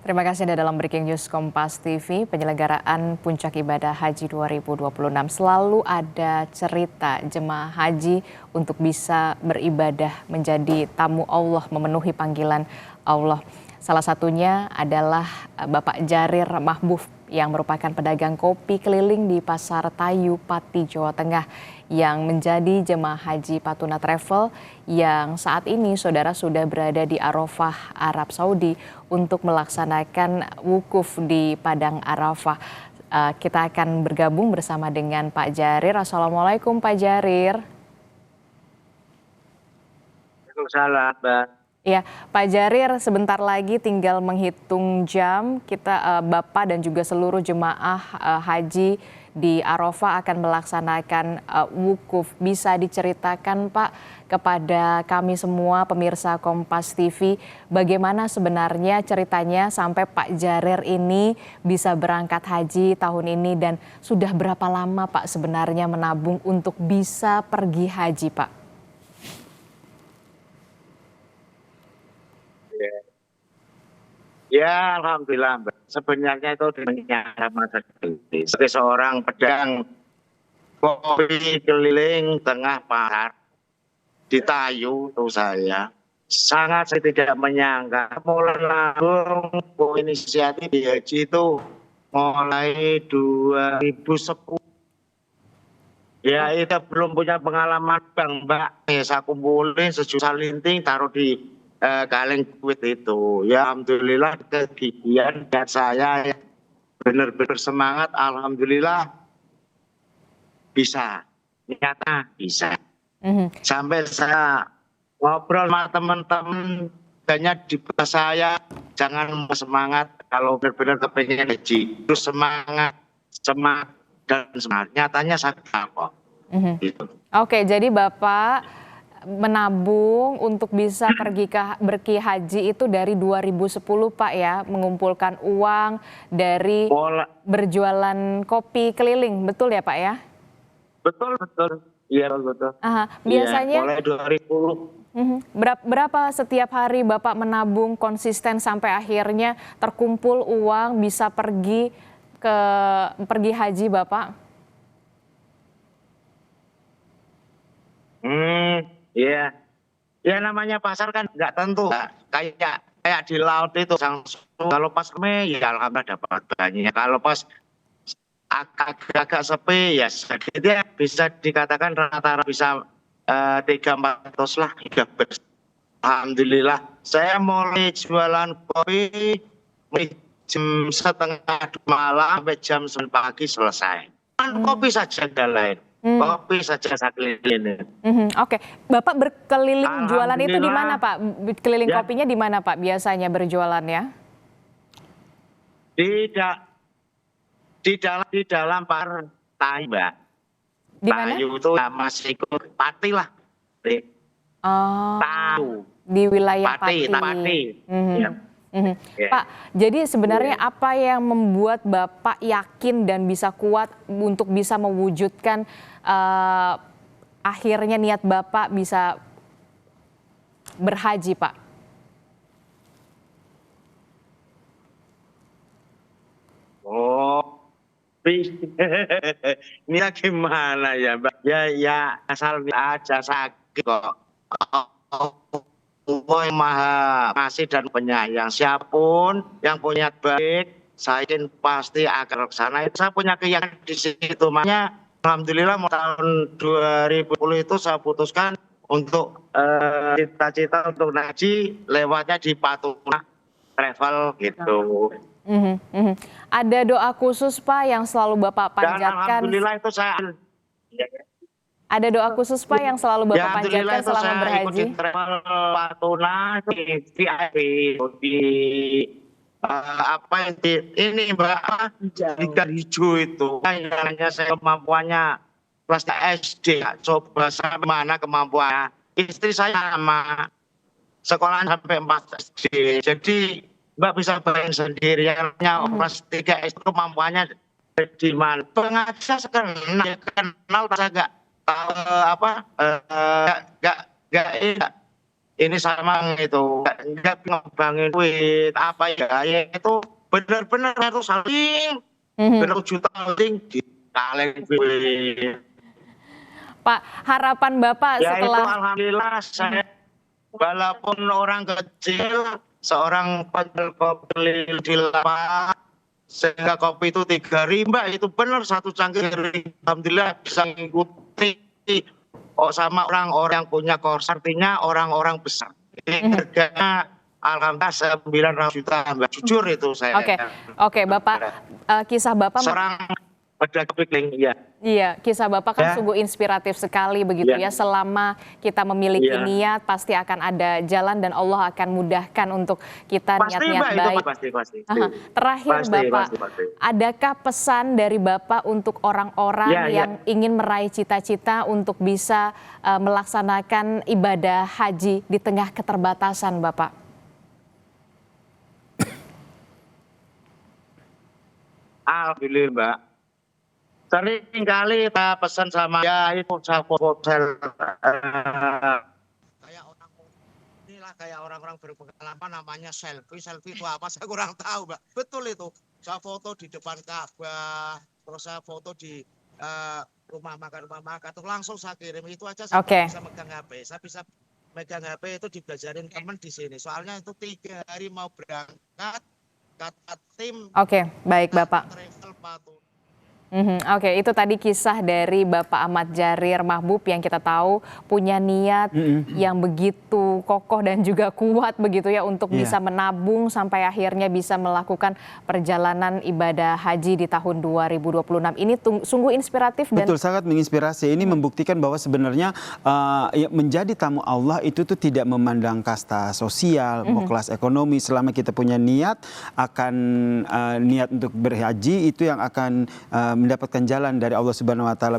Terima kasih Anda dalam Breaking News Kompas TV. Penyelenggaraan Puncak Ibadah Haji 2026 selalu ada cerita jemaah haji untuk bisa beribadah menjadi tamu Allah, memenuhi panggilan Allah. Salah satunya adalah Bapak Jarir Mahbuf yang merupakan pedagang kopi keliling di Pasar Tayu, Pati, Jawa Tengah yang menjadi jemaah haji Patuna Travel yang saat ini saudara sudah berada di Arafah, Arab Saudi untuk melaksanakan wukuf di Padang Arafah. Kita akan bergabung bersama dengan Pak Jarir. Assalamualaikum Pak Jarir. Waalaikumsalam, Mbak. Ya, Pak Jarir, sebentar lagi tinggal menghitung jam kita Bapak dan juga seluruh jemaah haji di Arafah akan melaksanakan wukuf. Bisa diceritakan Pak kepada kami semua pemirsa Kompas TV bagaimana sebenarnya ceritanya sampai Pak Jarir ini bisa berangkat haji tahun ini dan sudah berapa lama Pak sebenarnya menabung untuk bisa pergi haji Pak? Ya, alhamdulillah, Mbak. Sebenarnya itu sama sekali. Sebagai seorang pedagang kopi keliling tengah pasar di Tayu, tuh saya sangat saya tidak menyangka mulai nabung inisiatif di haji itu mulai 2010. Ya, itu belum punya pengalaman Bang, Mbak. Saya kumpulin sejuta linting taruh di kaleng duit itu. Ya, alhamdulillah kegigihan dan saya benar-benar semangat. Alhamdulillah bisa, nyata bisa. Sampai saya ngobrol sama teman-teman, banyak di saya jangan semangat kalau benar-benar kepengen haji. Terus semangat dan semangat. Nyatanya saya kok. Gitu. Oke, jadi Bapak menabung untuk bisa pergi haji itu dari 2010 Pak ya, mengumpulkan uang dari berjualan kopi keliling, betul ya Pak ya? Betul. Iya betul. Biasanya mulai 2010. Berapa setiap hari Bapak menabung konsisten sampai akhirnya terkumpul uang bisa pergi haji Bapak? Iya. Ya namanya pasar kan nggak tentu. Kayak di laut itu kalau pas rame ya alhamdulillah dapat banyak. Kalau pas agak sepi ya sedikit ya bisa dikatakan rata-rata bisa 300-400 lah. Alhamdulillah. Saya mulai jualan kopi jam setengah malam sampai jam 9 pagi selesai. Kopi saja nggak lain. Kopi saja saya keliling. Oke, Bapak berkeliling jualan itu di mana Pak? Keliling kopinya di mana Pak biasanya berjualannya? Di dalam partai, Mbak. Di mana? Tayu itu masih ikut Pati lah. Tahu. Di wilayah Pati. Pak, jadi sebenarnya apa yang membuat Bapak yakin dan bisa kuat untuk bisa mewujudkan akhirnya niat Bapak bisa berhaji, Pak? Ini gimana ya, Mbak? Ya asal aja sakit kok. Allah yang maha kasih dan penyayang. Siapapun yang punya baik, saya yakin pasti akan kesana. Saya punya keyakinan di situ. Makanya alhamdulillah tahun 2010 itu saya putuskan untuk cita-cita untuk haji lewatnya di Patuna Travel gitu. Ada doa khusus Pak yang selalu Bapak panjatkan? Dan alhamdulillah itu saya. Ada doa khusus Pak yang selalu Bapak panjatkan selama berhaji? Ikut di travel Patuna di VIP di apa ini Mbak ikan hijau itu yang hanya saya kemampuannya kelas SD coba sampai mana kemampuannya istri saya sama sekolahan sampai 4 SD jadi Mbak bisa bayangin sendiri yang kelas 3 SD kemampuannya di mana pengajar kenal saya nggak ini sama itu nggak ngebangin duit apa ya itu benar-benar harus saling benar juta saling dikaleng duit. Pak, harapan Bapak Ya itu setelah alhamdulillah saya walaupun orang kecil seorang penjual kopi di lapangan sehingga kopi itu 3 rimba itu benar satu cangkir alhamdulillah bisa mengikuti sama orang-orang yang punya kors artinya orang-orang besar. Ini harganya alhamdulillah 900 juta Mbak. Jujur itu saya. Oke, Bapak, kisah Bapak seorang pedagang kopi keliling ya. Iya, kisah Bapak kan sungguh inspiratif sekali begitu ya. Selama kita memiliki niat, pasti akan ada jalan dan Allah akan mudahkan untuk kita niat-niat baik. Pasti. Terakhir Bapak, adakah pesan dari Bapak untuk orang-orang yang ingin meraih cita-cita untuk bisa melaksanakan ibadah haji di tengah keterbatasan Bapak? Alhamdulillah Mbak. Sering kali kita pesan sama itu hotel kayak orang-orang berpengalaman namanya selfie itu apa saya kurang tahu Mbak. Betul itu saya foto di depan Ka'bah terus saya foto di rumah makan tuh langsung saya kirim itu aja saya bisa megang HP saya bisa megang HP itu dibelajarin teman di sini soalnya itu 3 hari mau berangkat kata tim. Baik Bapak. Travel patuh. Oke, itu tadi kisah dari Bapak Ahmad Jarir Mahbub yang kita tahu punya niat yang begitu kokoh dan juga kuat begitu ya untuk bisa menabung sampai akhirnya bisa melakukan perjalanan ibadah haji di tahun 2026. Ini sungguh inspiratif dan betul sangat menginspirasi. Ini membuktikan bahwa sebenarnya menjadi tamu Allah itu tuh tidak memandang kasta sosial, mau kelas ekonomi. Selama kita punya niat akan niat untuk berhaji itu yang akan mendapatkan jalan dari Allah Subhanahu wa taala.